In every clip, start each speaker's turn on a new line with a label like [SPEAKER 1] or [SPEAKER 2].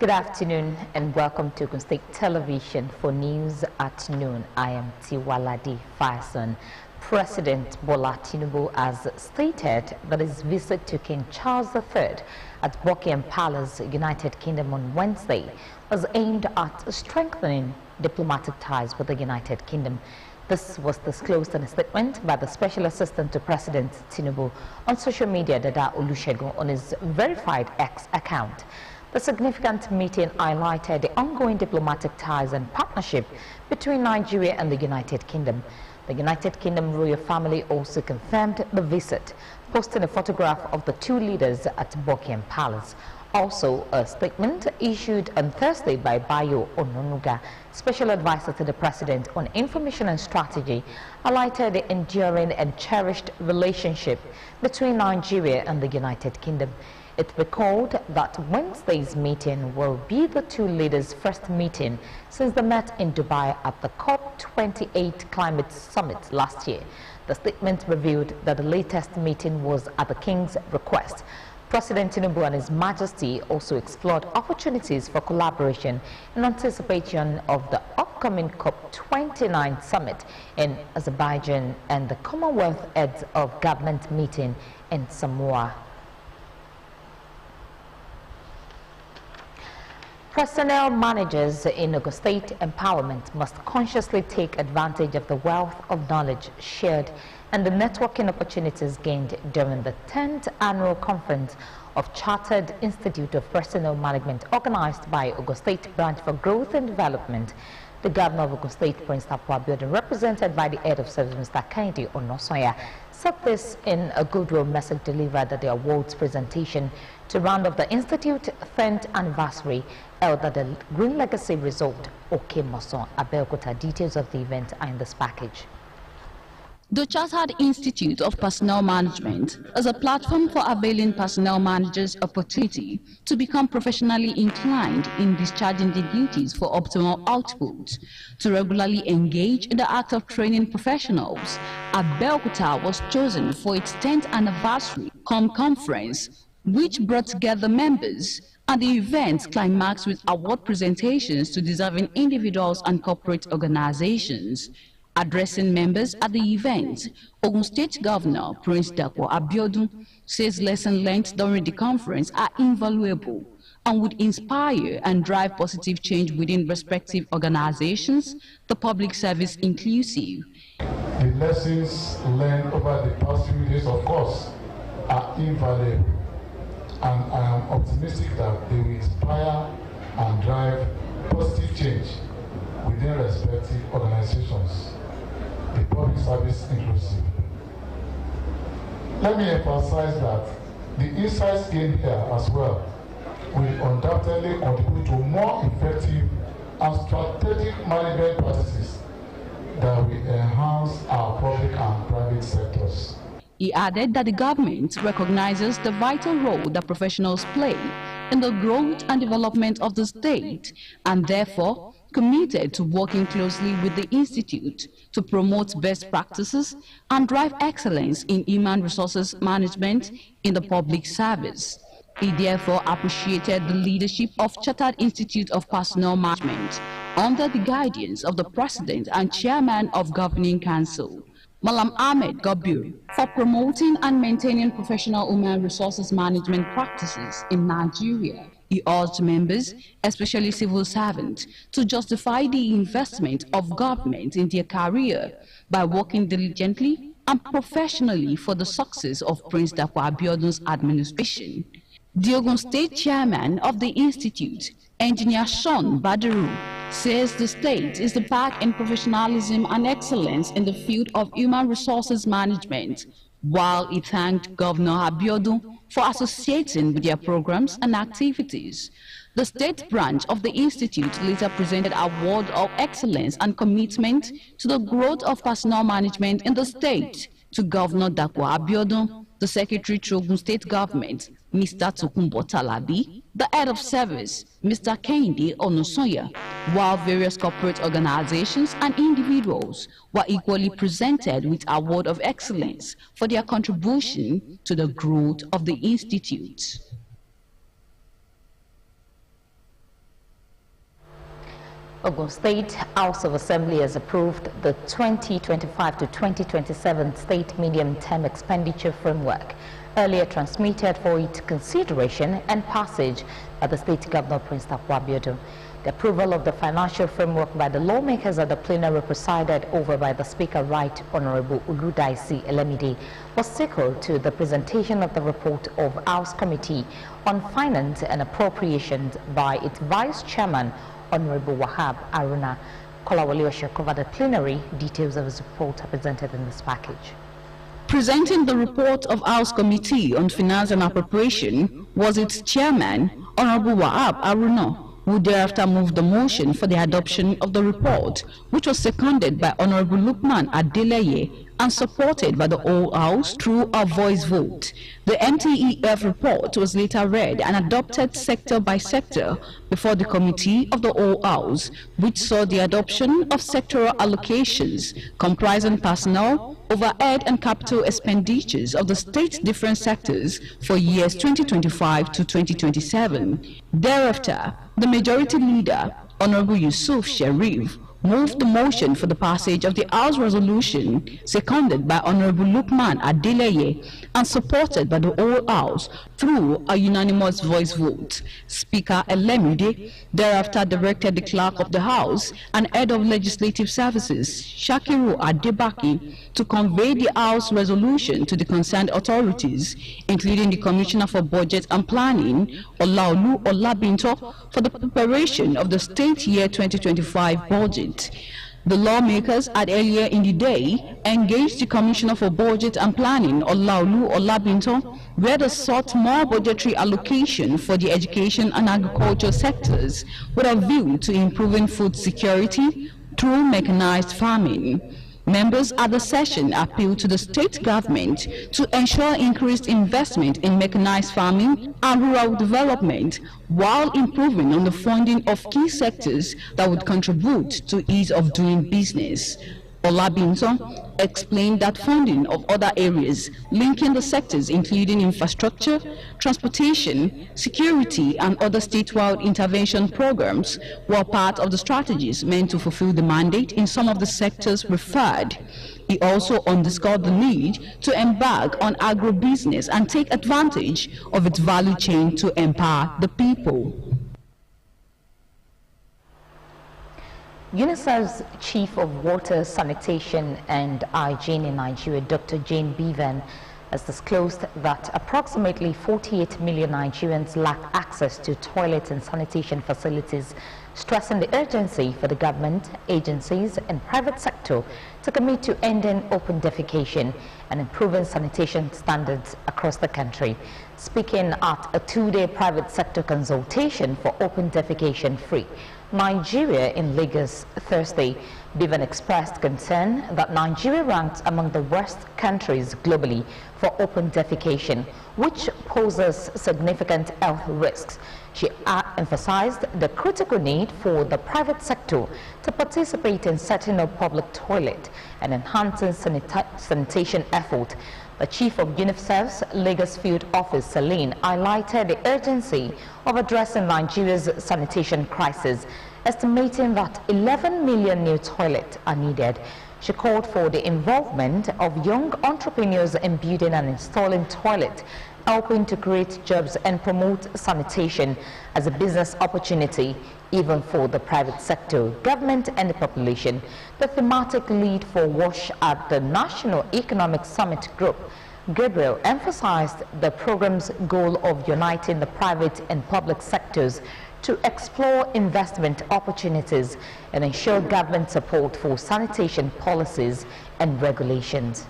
[SPEAKER 1] Good afternoon and welcome to Ogun State Television for News at Noon. I am Tiwaladi Faison. President Bola Tinubu has stated that his visit to King Charles III at Buckingham Palace, United Kingdom on Wednesday was aimed at strengthening diplomatic ties with the United Kingdom. This was disclosed in a statement by the Special Assistant to President Tinubu on social media, Dada Olusegun, on his verified X account. The significant meeting highlighted the ongoing diplomatic ties and partnership between Nigeria and the United Kingdom. The United Kingdom royal family also confirmed the visit, posting a photograph of the two leaders at Buckingham Palace. Also, a statement issued on Thursday by Bayo Ononuga, Special Advisor to the President on Information and Strategy, highlighted the enduring and cherished relationship between Nigeria and the United Kingdom. It recalled that Wednesday's meeting will be the two leaders' first meeting since they met in Dubai at the COP28 Climate Summit last year. The statement revealed that the latest meeting was at the King's request. President Tinubu and His Majesty also explored opportunities for collaboration in anticipation of the upcoming COP29 summit in Azerbaijan and the Commonwealth Heads of Government meeting in Samoa. Personnel managers in Ogun State Empowerment must consciously take advantage of the wealth of knowledge shared and the networking opportunities gained during the 10th Annual Conference of Chartered Institute of Personnel Management organized by Ogun State Branch for Growth and Development. The Governor of Ogun State, Prince Abeokuta, represented by the Head of Service, Mr. Kennedy Onosoya, said this in a goodwill message delivered at the awards presentation to round off the Institute's 10th anniversary held at the Green Legacy Resort, Okemoson, Abeokuta. Details of the event are in this package.
[SPEAKER 2] The Chartered Institute of Personnel Management is a platform for availing personnel managers opportunity to become professionally inclined in discharging their duties for optimal output. To regularly engage in the act of training professionals, Abeokuta was chosen for its 10th anniversary conference, which brought together members, and the event climaxed with award presentations to deserving individuals and corporate organizations. Addressing members at the event, Ogun State Governor Prince Abeokuta says lessons learned during the conference are invaluable and would inspire and drive positive change within respective organizations, the public service inclusive.
[SPEAKER 3] The lessons learned over the past few days, of course, are invaluable, and I am optimistic that they will inspire and drive positive change within respective organizations, the public service inclusive. Let me emphasize that the insights gained here as well will undoubtedly contribute to more effective and strategic management practices that will enhance our public and private sectors.
[SPEAKER 2] He added that the government recognizes the vital role that professionals play in the growth and development of the state and therefore committed to working closely with the Institute to promote best practices and drive excellence in human resources management in the public service. He therefore appreciated the leadership of Chartered Institute of Personnel Management under the guidance of the President and Chairman of Governing Council, Malam Ahmed Gabir, for promoting and maintaining professional human resources management practices in Nigeria. He urged members, especially civil servants, to justify the investment of government in their career by working diligently and professionally for the success of Prince Abeokuta's administration. The Ogun State Chairman of the Institute, Engineer Sean Badaru, says the state is the back in professionalism and excellence in the field of human resources management, while he thanked Governor Abeokuta for associating with their programs and activities. The state branch of the Institute later presented an award of excellence and commitment to the growth of personnel management in the state to Governor Abeokuta, the Secretary to Ogun State Government, Mr. Tokunbo Talabi, the Head of Service, Mr. Kennedy Onosoya, while various corporate organizations and individuals were equally presented with award of excellence for their contribution to the growth of the Institute.
[SPEAKER 1] Ogun State House of Assembly has approved the 2025 to 2027 State Medium-Term Expenditure Framework, earlier transmitted for its consideration and passage by the State Governor, Prince Abeokuta. The approval of the financial framework by the lawmakers at the plenary presided over by the Speaker, Right Honorable Uludaisi Elemide, was sequel to the presentation of the report of House Committee on Finance and Appropriations by its Vice Chairman, Honorable Wahab Aruna. Kolawole Osho covered the plenary. Details of his report are presented in this package.
[SPEAKER 2] Presenting the report of House Committee on Finance and Appropriation was its chairman, Honorable Wahab Aruna, who thereafter moved the motion for the adoption of the report, which was seconded by Honorable Lukman Adeleye and supported by the whole House through a voice vote. The MTEF report was later read and adopted sector by sector before the Committee of the whole House, which saw the adoption of sectoral allocations comprising personnel, overhead and capital expenditures of the state's different sectors for years 2025 to 2027. Thereafter, the Majority Leader, Honorable Yusuf Sharif, moved the motion for the passage of the House resolution, seconded by Honorable Lukman Adeleye and supported by the whole House through a unanimous voice vote. Speaker Elemide thereafter directed the Clerk of the House and Head of Legislative Services, Shakiru Adebaki, to convey the House resolution to the concerned authorities, including the Commissioner for Budget and Planning, Olaolu Olabinto, for the preparation of the State Year 2025 budget. The lawmakers had earlier in the day engaged the Commissioner for Budget and Planning, Olaolu Olabinto, where they sought more budgetary allocation for the education and agriculture sectors with a view to improving food security through mechanized farming. Members at the session appealed to the state government to ensure increased investment in mechanized farming and rural development while improving on the funding of key sectors that would contribute to ease of doing business. Olabinto explained that funding of other areas linking the sectors including infrastructure, transportation, security and other statewide intervention programs were part of the strategies meant to fulfill the mandate in some of the sectors referred. He also underscored the need to embark on agribusiness and take advantage of its value chain to empower the people.
[SPEAKER 1] UNICEF's Chief of Water, Sanitation and Hygiene in Nigeria, Dr. Jane Bevan, has disclosed that approximately 48 million Nigerians lack access to toilet and sanitation facilities, stressing the urgency for the government, agencies and private sector to commit to ending open defecation and improving sanitation standards across the country. Speaking at a two-day private sector consultation for open defecation free Nigeria in Lagos Thursday, Bevan expressed concern that Nigeria ranks among the worst countries globally for open defecation, which poses significant health risks. She emphasized the critical need for the private sector to participate in setting up public toilet and enhancing sanitation effort. The Chief of UNICEF's Lagos Field Office, Celine, highlighted the urgency of addressing Nigeria's sanitation crisis, estimating that 11 million new toilets are needed. She called for the involvement of young entrepreneurs in building and installing toilets, helping to create jobs and promote sanitation as a business opportunity, even for the private sector, government and the population. The thematic lead for WASH at the National Economic Summit Group, Gabriel, emphasized the program's goal of uniting the private and public sectors to explore investment opportunities and ensure government support for sanitation policies and regulations.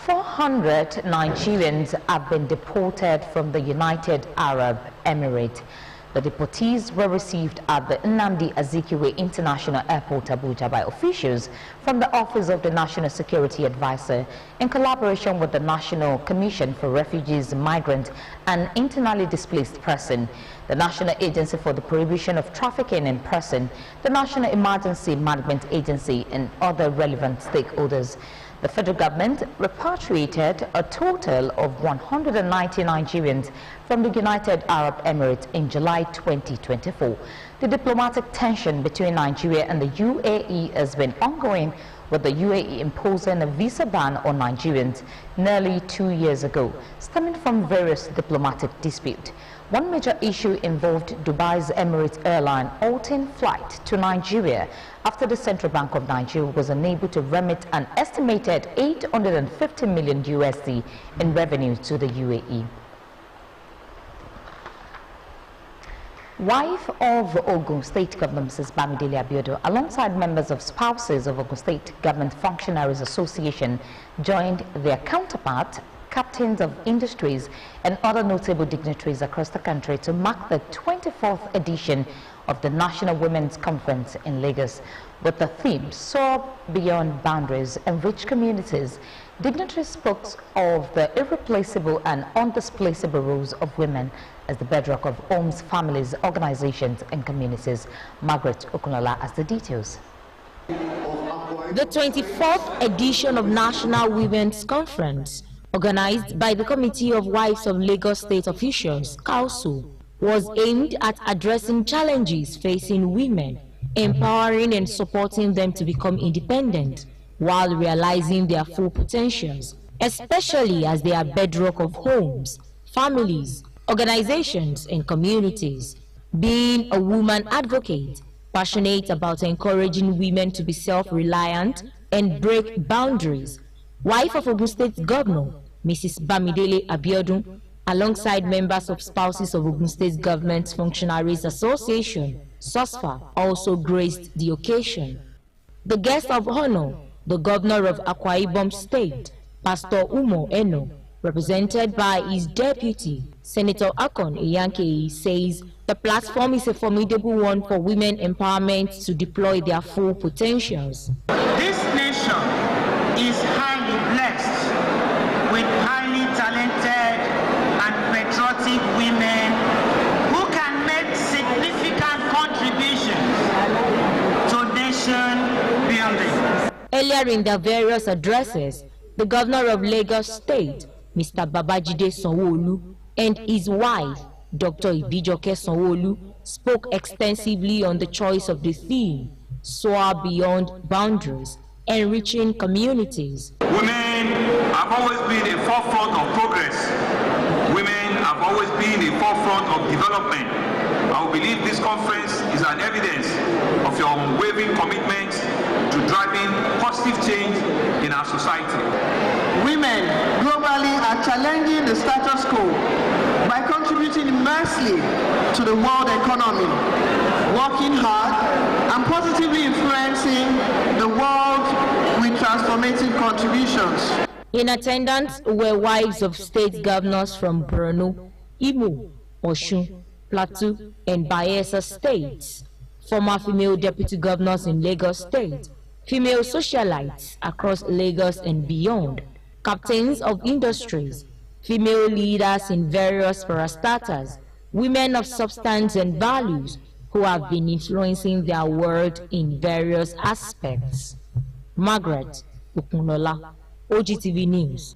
[SPEAKER 1] 400 Nigerians have been deported from the United Arab Emirates. The deportees were received at the Nnamdi Azikiwe International Airport, Abuja, by officials from the Office of the National Security Advisor in collaboration with the National Commission for Refugees, Migrants and Internally Displaced Persons. the National Agency for the Prohibition of Trafficking in Person, the National Emergency Management Agency, and other relevant stakeholders. The federal government repatriated a total of 190 Nigerians from the United Arab Emirates in July 2024. The diplomatic tension between Nigeria and the UAE has been ongoing, with the UAE imposing a visa ban on Nigerians nearly 2 years ago, stemming from various diplomatic disputes. One major issue involved Dubai's Emirates airline halting flight to Nigeria after the Central Bank of Nigeria was unable to remit an estimated $850 million USD in revenue to the UAE. Wife of Ogun State Governor Mrs. Bamidele Abeokuta, alongside members of spouses of Ogun State Government Functionaries Association, joined their counterpart, captains of industries and other notable dignitaries across the country to mark the 24th edition of the National Women's Conference in Lagos. With the theme, Soar Beyond Boundaries, Enrich Communities, dignitaries spoke of the irreplaceable and undisplaceable roles of women as the bedrock of homes, families, organizations, and communities. Margaret Okunola has the details.
[SPEAKER 4] The 24th edition of National Women's Conference, organized by the Committee of Wives of Lagos State Officials, Council, was aimed at addressing challenges facing women, empowering and supporting them to become independent while realizing their full potentials, especially as they are bedrock of homes, families, organizations, and communities. Being a woman advocate, passionate about encouraging women to be self-reliant and break boundaries, wife of Ogun State Governor Mrs. Bamidele Abeokuta, alongside members of Spouses of Ogun State Government Functionaries Association, SOSFA, also graced the occasion. The guest of honor, the Governor of Akwa Ibom State, Pastor Umo Eno, represented by his deputy, Senator Akon Iyankei, says the platform is a formidable one for women empowerment to deploy their full potentials.
[SPEAKER 5] This nation is highly blessed with highly talented and patriotic women who can make significant contributions to nation building.
[SPEAKER 4] Earlier in their various addresses, the Governor of Lagos State, Mr. Babajide Sanwo-Olu, and his wife, Dr. Ibijoke Sanwo-Olu, spoke extensively on the choice of the theme, Soar Beyond Boundaries, Enriching Communities.
[SPEAKER 6] Women have always been a forefront of progress. Women have always been a forefront of development. I believe this conference is an evidence of your unwavering commitment to driving positive change in our society.
[SPEAKER 7] Women globally are challenging the status quo by contributing immensely to the world economy, working hard and positively influencing the world with transformative contributions.
[SPEAKER 4] In attendance were wives of state governors from Borno, Imo, Osun, Plateau, and Bayelsa states, former female deputy governors in Lagos State, female socialites across Lagos and beyond, captains of industries, female leaders in various parastatals, women of substance and values who have been influencing their world in various aspects. Margaret Okunola, Ogtv News.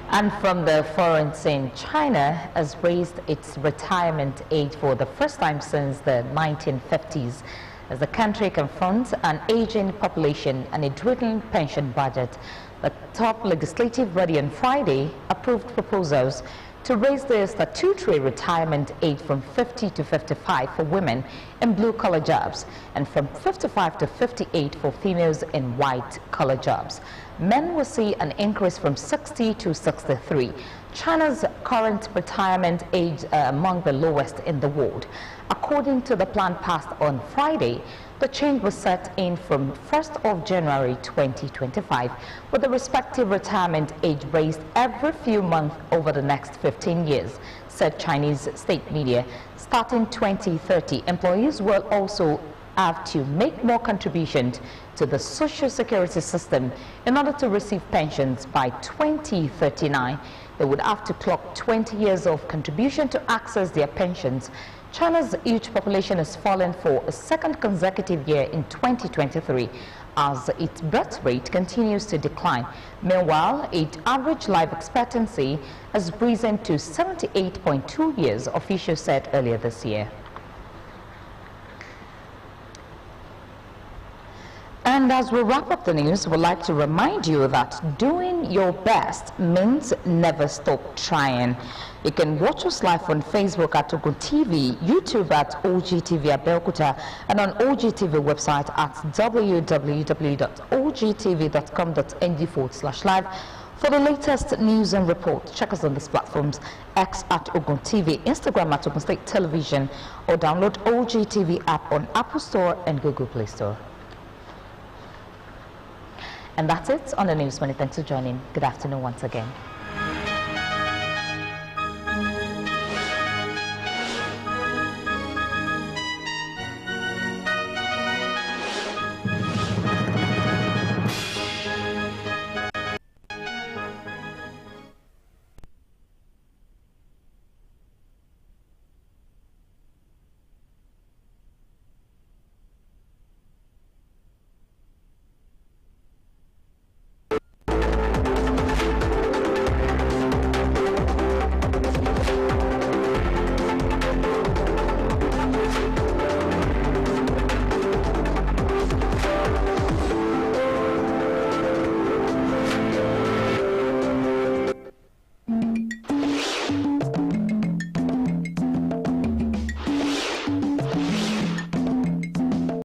[SPEAKER 1] And from the foreign scene, China has raised its retirement age for the first time since the 1950s. As the country confronts an aging population and a dwindling pension budget, the top legislative body on Friday approved proposals to raise the statutory retirement age from 50 to 55 for women in blue-collar jobs and from 55 to 58 for females in white-collar jobs. Men will see an increase from 60 to 63. China's current retirement age among the lowest in the world. According to the plan passed on Friday, the change was set in from 1st of January 2025, with the respective retirement age raised every few months over the next 15 years, said Chinese state media. Starting 2030, employees will also have to make more contributions to the social security system in order to receive pensions by 2039. they would have to clock 20 years of contribution to access their pensions. China's youth population has fallen for a second consecutive year in 2023 as its birth rate continues to decline. Meanwhile, its average life expectancy has risen to 78.2 years, officials said earlier this year. And as we wrap up the news, we'd like to remind you that doing your best means never stop trying. You can watch us live on Facebook at Ogtv, YouTube at Ogtv Abeokuta, and on Ogtv website at www.ogtv.com.ng/live. For the latest news and reports, check us on these platforms: X at Ogtv, Instagram at Ogun State Television, or download Ogtv app on Apple Store and Google Play Store. And that's it on the news. Many thanks for joining. Good afternoon once again.